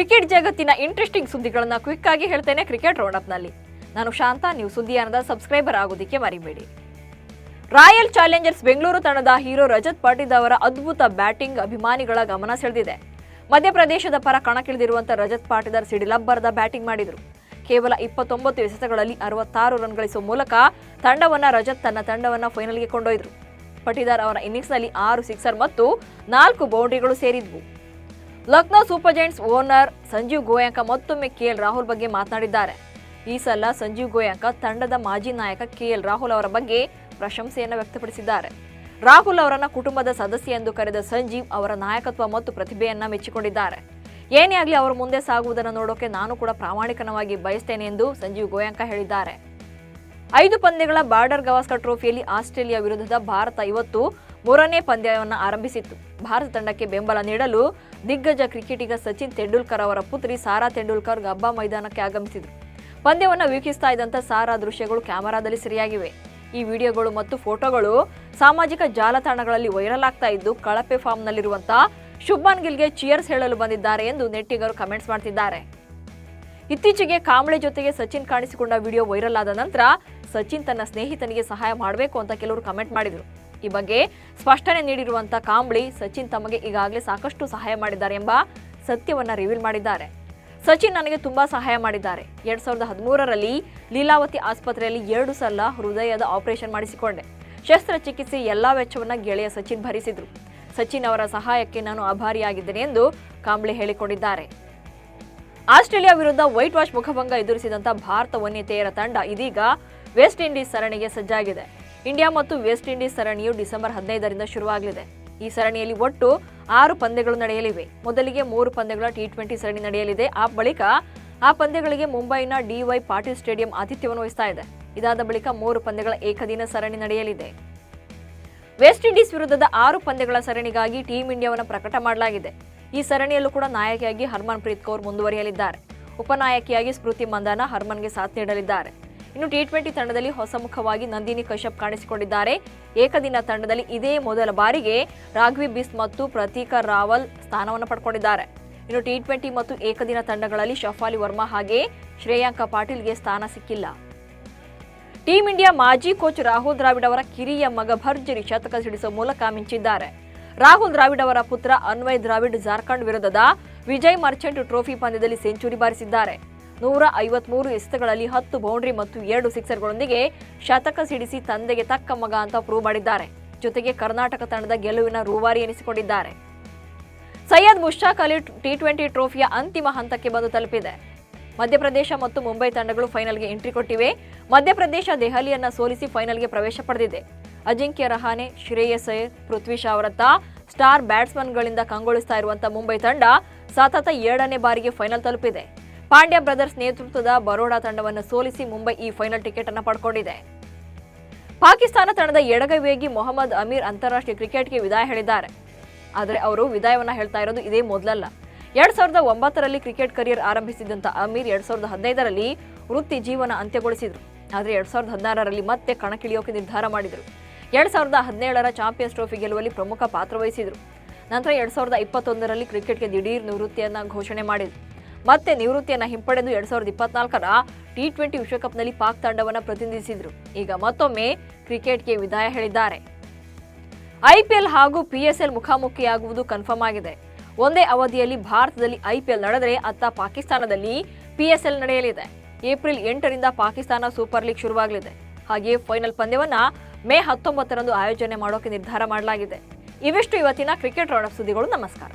Cricket ಜಗತ್ತಿನ interesting ಸುದ್ದಿಗಳನ್ನು quick ಆಗಿ ಹೇಳ್ತೇನೆ ಕ್ರಿಕೆಟ್ ರೌಂಡಪ್ ನಲ್ಲಿ. ನಾನು ಶಾಂತ. ನೀವು ಸುದ್ದಿಯಾನದ ಸಬ್ಸ್ಕ್ರೈಬರ್ ಆಗೋದಕ್ಕೆ ಮರಿಬೇಡಿ. ರಾಯಲ್ ಚಾಲೆಂಜರ್ಸ್ ಬೆಂಗಳೂರು ತಂಡದ ಹೀರೋ ರಜತ್ ಪಾಟಿದಾರ್ ಅವರ ಅದ್ಭುತ ಬ್ಯಾಟಿಂಗ್ ಅಭಿಮಾನಿಗಳ ಗಮನ ಸೆಳೆದಿದೆ. ಮಧ್ಯಪ್ರದೇಶದ ಪರ ಕಣಕ್ಕಿಳಿದಿರುವಂತಹ ರಜತ್ ಪಾಟಿದಾರ್ ಸಿಡಿಲಬ್ಬರದ ಬ್ಯಾಟಿಂಗ್ ಮಾಡಿದರು. ಕೇವಲ 29 ಎಸೆತಗಳಲ್ಲಿ 66 ರನ್ ಗಳಿಸುವ ಮೂಲಕ ರಜತ್ ತನ್ನ ತಂಡವನ್ನ ಫೈನಲ್ಗೆ ಕೊಂಡೊಯ್ದರು. ಪಾಟಿದಾರ್ ಅವರ ಇನ್ನಿಂಗ್ಸ್ನಲ್ಲಿ 6 ಸಿಕ್ಸರ್ ಮತ್ತು 4 ಬೌಂಡರಿಗಳು ಸೇರಿದ್ವು. Lucknow Super Giants owner Sanjiv Goenka ಮತ್ತೊಮ್ಮೆ ಕೆಎಲ್ ರಾಹುಲ್ ಬಗ್ಗೆ ಮಾತನಾಡಿದ್ದಾರೆ. ಈ ಸಲ ಸಂಜೀವ್ ಗೋಯಂಕ ತಂಡದ ಮಾಜಿ ನಾಯಕ ಕೆಎಲ್ ರಾಹುಲ್ ಅವರ ಬಗ್ಗೆ ಪ್ರಶಂಸೆಯನ್ನು ವ್ಯಕ್ತಪಡಿಸಿದ್ದಾರೆ. ರಾಹುಲ್ ಅವರನ್ನ ಕುಟುಂಬದ ಸದಸ್ಯ ಎಂದು ಕರೆದ ಸಂಜೀವ್ ಅವರ ನಾಯಕತ್ವ ಮತ್ತು ಪ್ರತಿಭೆಯನ್ನ ಮೆಚ್ಚಿಕೊಂಡಿದ್ದಾರೆ. ಏನೇ ಆಗಲಿ ಅವರು ಮುಂದೆ ಸಾಗುವುದನ್ನು ನೋಡೋಕೆ ನಾನು ಕೂಡ ಪ್ರಾಮಾಣಿಕವಾಗಿ ಬಯಸ್ತೇನೆ ಎಂದು ಸಂಜೀವ್ ಗೋಯಂಕ ಹೇಳಿದ್ದಾರೆ. 5 ಪಂದ್ಯಗಳ ಬಾರ್ಡರ್ ಗವಾಸ್ಕರ್ ಟ್ರೋಫಿಯಲ್ಲಿ ಆಸ್ಟ್ರೇಲಿಯಾ ವಿರುದ್ಧದ ಭಾರತ ಇವತ್ತು 3ನೇ ಪಂದ್ಯವನ್ನು ಆರಂಭಿಸಿತ್ತು. ಭಾರತ ತಂಡಕ್ಕೆ ಬೆಂಬಲ ನೀಡಲು ದಿಗ್ಗಜ ಕ್ರಿಕೆಟಿಗ ಸಚಿನ್ ತೆಂಡೂಲ್ಕರ್ ಅವರ ಪುತ್ರಿ ಸಾರಾ ತೆಂಡೂಲ್ಕರ್ ಗಬ್ಬಾ ಮೈದಾನಕ್ಕೆ ಆಗಮಿಸಿದರು. ಪಂದ್ಯವನ್ನು ವೀಕ್ಷಿಸ್ತಾ ಇದ್ದಂಥ ಸಾರಾ ದೃಶ್ಯಗಳು ಕ್ಯಾಮೆರಾದಲ್ಲಿ ಸೆರೆಯಾಗಿವೆ. ಈ ವಿಡಿಯೋಗಳು ಮತ್ತು ಫೋಟೋಗಳು ಸಾಮಾಜಿಕ ಜಾಲತಾಣಗಳಲ್ಲಿ ವೈರಲ್ ಆಗ್ತಾ ಇದ್ದು, ಕಳಪೆ ಫಾರ್ಮ್ನಲ್ಲಿರುವಂತಹ ಶುಭ್ಮನ್ ಗಿಲ್ಗೆ ಚಿಯರ್ಸ್ ಹೇಳಲು ಬಂದಿದ್ದಾರೆ ಎಂದು ನೆಟ್ಟಿಗರು ಕಮೆಂಟ್ಸ್ ಮಾಡ್ತಿದ್ದಾರೆ. ಇತ್ತೀಚೆಗೆ ಕಾಂಬ್ಳೆ ಜೊತೆಗೆ ಸಚಿನ್ ಕಾಣಿಸಿಕೊಂಡ ವಿಡಿಯೋ ವೈರಲ್ ಆದ ನಂತರ ಸಚಿನ್ ತನ್ನ ಸ್ನೇಹಿತನಿಗೆ ಸಹಾಯ ಮಾಡಬೇಕು ಅಂತ ಕೆಲವರು ಕಮೆಂಟ್ ಮಾಡಿದರು. ಈ ಬಗ್ಗೆ ಸ್ಪಷ್ಟನೆ ನೀಡಿರುವಂತಹ ಕಾಂಬ್ಳಿ, ಸಚಿನ್ ತಮಗೆ ಈಗಾಗಲೇ ಸಾಕಷ್ಟು ಸಹಾಯ ಮಾಡಿದ್ದಾರೆ ಎಂಬ ಸತ್ಯವನ್ನ ರಿವೀಲ್ ಮಾಡಿದ್ದಾರೆ. ಸಚಿನ್ ನನಗೆ ತುಂಬಾ ಸಹಾಯ ಮಾಡಿದ್ದಾರೆ. 2013ರಲ್ಲಿ ಲೀಲಾವತಿ ಆಸ್ಪತ್ರೆಯಲ್ಲಿ 2 ಸಲ ಹೃದಯದ ಆಪರೇಷನ್ ಮಾಡಿಸಿಕೊಂಡೆ. ಶಸ್ತ್ರಚಿಕಿತ್ಸೆ ಎಲ್ಲಾ ವೆಚ್ಚವನ್ನ ಗೆಳೆಯ ಸಚಿನ್ ಭರಿಸಿದ್ರು. ಸಚಿನ್ ಅವರ ಸಹಾಯಕ್ಕೆ ನಾನು ಆಭಾರಿಯಾಗಿದ್ದೇನೆ ಎಂದು ಕಾಂಬ್ಳೆ ಹೇಳಿಕೊಂಡಿದ್ದಾರೆ. ಆಸ್ಟ್ರೇಲಿಯಾ ವಿರುದ್ಧ ವೈಟ್ ವಾಶ್ ಮುಖಭಂಗ ಎದುರಿಸಿದಂತ ಭಾರತ ವನಿತೆಯರ ತಂಡ ಇದೀಗ ವೆಸ್ಟ್ ಇಂಡೀಸ್ ಸರಣಿಗೆ ಸಜ್ಜಾಗಿದೆ. ಇಂಡಿಯಾ ಮತ್ತು ವೆಸ್ಟ್ ಇಂಡೀಸ್ ಸರಣಿಯು ಡಿಸೆಂಬರ್ 15ರಿಂದ ಶುರುವಾಗಲಿದೆ. ಈ ಸರಣಿಯಲ್ಲಿ ಒಟ್ಟು 6 ಪಂದ್ಯಗಳು ನಡೆಯಲಿವೆ. ಮೊದಲಿಗೆ 3 ಪಂದ್ಯಗಳ T20 ಸರಣಿ ನಡೆಯಲಿದೆ. ಬಳಿಕ ಆ ಪಂದ್ಯಗಳಿಗೆ ಮುಂಬೈನ ಡಿವೈ ಪಾಟೀಲ್ ಸ್ಟೇಡಿಯಂ ಆತಿಥ್ಯವನ್ನು ವಹಿಸ್ತಾ ಇದೆ. ಇದಾದ ಬಳಿಕ 3 ಪಂದ್ಯಗಳ ಏಕದಿನ ಸರಣಿ ನಡೆಯಲಿದೆ. ವೆಸ್ಟ್ ಇಂಡೀಸ್ ವಿರುದ್ಧದ 6 ಪಂದ್ಯಗಳ ಸರಣಿಗಾಗಿ ಟೀಂ ಇಂಡಿಯಾವನ್ನು ಪ್ರಕಟ ಮಾಡಲಾಗಿದೆ. ಈ ಸರಣಿಯಲ್ಲೂ ಕೂಡ ನಾಯಕಿಯಾಗಿ ಹರ್ಮನ್ ಪ್ರೀತ್ ಕೌರ್ ಮುಂದುವರಿಯಲಿದ್ದಾರೆ. ಉಪನಾಯಕಿಯಾಗಿ ಸ್ಮೃತಿ ಮಂದಾನ ಹರ್ಮನ್ಗೆ ಸಾಥ್ ನೀಡಲಿದ್ದಾರೆ. ಇನ್ನು T20 ತಂಡದಲ್ಲಿ ಹೊಸ ಮುಖವಾಗಿ ನಂದಿನಿ ಕಶ್ಯಪ್ ಕಾಣಿಸಿಕೊಂಡಿದ್ದಾರೆ. ಏಕದಿನ ತಂಡದಲ್ಲಿ ಇದೇ ಮೊದಲ ಬಾರಿಗೆ ರಾಘವಿ ಬಿಸ್ ಮತ್ತು ಪ್ರತೀಕಾ ರಾವಲ್ ಸ್ಥಾನವನ್ನು ಪಡ್ಕೊಂಡಿದ್ದಾರೆ. ಇನ್ನು T20 ಮತ್ತು ಏಕದಿನ ತಂಡಗಳಲ್ಲಿ ಶಫಾಲಿ ವರ್ಮಾ ಹಾಗೆ ಶ್ರೇಯಾಂಕ ಪಾಟೀಲ್ಗೆ ಸ್ಥಾನ ಸಿಕ್ಕಿಲ್ಲ. ಟೀಂ ಇಂಡಿಯಾ ಮಾಜಿ ಕೋಚ್ ರಾಹುಲ್ ದ್ರಾವಿಡ್ ಅವರ ಕಿರಿಯ ಮಗ ಭರ್ಜರಿ ಶತಕ ಸಿಡಿಸುವ ಮೂಲಕ ಮಿಂಚಿದ್ದಾರೆ. ರಾಹುಲ್ ದ್ರಾವಿಡ್ ಅವರ ಪುತ್ರ ಅನ್ವಯ್ ದ್ರಾವಿಡ್ ಜಾರ್ಖಂಡ್ ವಿರುದ್ಧದ ವಿಜಯ್ ಮರ್ಚೆಂಟ್ ಟ್ರೋಫಿ ಪಂದ್ಯದಲ್ಲಿ ಸೆಂಚುರಿ ಬಾರಿಸಿದ್ದಾರೆ. 153 ಎಸೆತಗಳಲ್ಲಿ 10 ಬೌಂಡರಿ ಮತ್ತು 2 ಸಿಕ್ಸರ್ಗಳೊಂದಿಗೆ ಶತಕ ಸಿಡಿಸಿ ತಂದೆಗೆ ತಕ್ಕ ಮಗ ಅಂತ ಪ್ರೂವ್ ಮಾಡಿದ್ದಾರೆ. ಜೊತೆಗೆ ಕರ್ನಾಟಕ ತಂಡದ ಗೆಲುವಿನ ರೂವಾರಿ ಎನಿಸಿಕೊಂಡಿದ್ದಾರೆ. ಸೈಯದ್ ಮುಷ್ತಾಕ್ ಅಲಿ T20 ಟ್ರೋಫಿಯ ಅಂತಿಮ ಹಂತಕ್ಕೆ ಬಂದು ತಲುಪಿದೆ. ಮಧ್ಯಪ್ರದೇಶ ಮತ್ತು ಮುಂಬೈ ತಂಡಗಳು ಫೈನಲ್ಗೆ ಎಂಟ್ರಿ ಕೊಟ್ಟಿವೆ. ಮಧ್ಯಪ್ರದೇಶ ದೆಹಲಿಯನ್ನ ಸೋಲಿಸಿ ಫೈನಲ್ಗೆ ಪ್ರವೇಶ ಪಡೆದಿದೆ. ಅಜಿಂಕ್ಯ ರಹಾನೆ, ಶ್ರೇಯಸ್ ಅಯ್ಯರ್, ಪೃಥ್ವಿ ಶಾ ಅವರಂತ ಸ್ಟಾರ್ ಬ್ಯಾಟ್ಸ್ಮನ್ಗಳಿಂದ ಕಂಗೊಳಿಸ್ತಾ ಇರುವಂತಹ ಮುಂಬೈ ತಂಡ ಸತತ 7ನೇ ಬಾರಿಗೆ ಫೈನಲ್ ತಲುಪಿದೆ. ಪಾಂಡ್ಯ ಬ್ರದರ್ಸ್ ನೇತೃತ್ವದ ಬರೋಡಾ ತಂಡವನ್ನು ಸೋಲಿಸಿ ಮುಂಬೈ ಈ ಫೈನಲ್ ಟಿಕೆಟ್ ಅನ್ನು ಪಡ್ಕೊಂಡಿದೆ. ಪಾಕಿಸ್ತಾನ ತಂಡದ ಎಡಗೈ ವೇಗಿ ಮೊಹಮ್ಮದ್ ಅಮೀರ್ ಅಂತಾರಾಷ್ಟ್ರೀಯ ಕ್ರಿಕೆಟ್ಗೆ ವಿದಾಯ ಹೇಳಿದ್ದಾರೆ. ಆದರೆ ಅವರು ವಿದಾಯವನ್ನ ಹೇಳ್ತಾ ಇರೋದು ಇದೇ ಮೊದಲಲ್ಲ. 2009ರಲ್ಲಿ ಕ್ರಿಕೆಟ್ ಕರಿಯರ್ ಆರಂಭಿಸಿದಂತ ಅಮೀರ್ 2015ರಲ್ಲಿ ವೃತ್ತಿ ಜೀವನ ಅಂತ್ಯಗೊಳಿಸಿದ್ರು. ಆದರೆ 2016ರಲ್ಲಿ ಮತ್ತೆ ಕಣಕ್ಕಿಳಿಯೋಕೆ ನಿರ್ಧಾರ ಮಾಡಿದರು. 2017ರ ಚಾಂಪಿಯನ್ಸ್ ಟ್ರೋಫಿ ಗೆಲ್ಲುವಲ್ಲಿ ಪ್ರಮುಖ ಪಾತ್ರ ವಹಿಸಿದರು. ನಂತರ 2021ರಲ್ಲಿ ಕ್ರಿಕೆಟ್ಗೆ ದಿಢೀರ್ ನಿವೃತ್ತಿಯನ್ನ ಘೋಷಣೆ ಮಾಡಿದರು. ಮತ್ತೆ ನಿವೃತ್ತಿಯನ್ನ ಹಿಂಪಡೆದು 2024ರ T20 ವಿಶ್ವಕಪ್ನಲ್ಲಿ ಪಾಕ್ ತಂಡವನ್ನು ಪ್ರತಿನಿಧಿಸಿದ್ರು. ಈಗ ಮತ್ತೊಮ್ಮೆ ಕ್ರಿಕೆಟ್ಗೆ ವಿದಾಯ ಹೇಳಿದ್ದಾರೆ. IPL ಹಾಗೂ PSL ಮುಖಾಮುಖಿಯಾಗುವುದು ಕನ್ಫರ್ಮ್ ಆಗಿದೆ. ಒಂದೇ ಅವಧಿಯಲ್ಲಿ ಭಾರತದಲ್ಲಿ IPL ನಡೆದರೆ ಅತ್ತ ಪಾಕಿಸ್ತಾನದಲ್ಲಿ PSL ನಡೆಯಲಿದೆ. ಏಪ್ರಿಲ್ 8ರಿಂದ ಪಾಕಿಸ್ತಾನ ಸೂಪರ್ ಲೀಗ್ ಶುರುವಾಗಲಿದೆ. ಹಾಗೆಯೇ ಫೈನಲ್ ಪಂದ್ಯವನ್ನ ಮೇ 19ರಂದು ಆಯೋಜನೆ ಮಾಡೋಕೆ ನಿರ್ಧಾರ ಮಾಡಲಾಗಿದೆ. ಇವಿಷ್ಟು ಇವತ್ತಿನ ಕ್ರಿಕೆಟ್ ರೌಂಡಪ್ ಸುದ್ದಿಗಳು. ನಮಸ್ಕಾರ.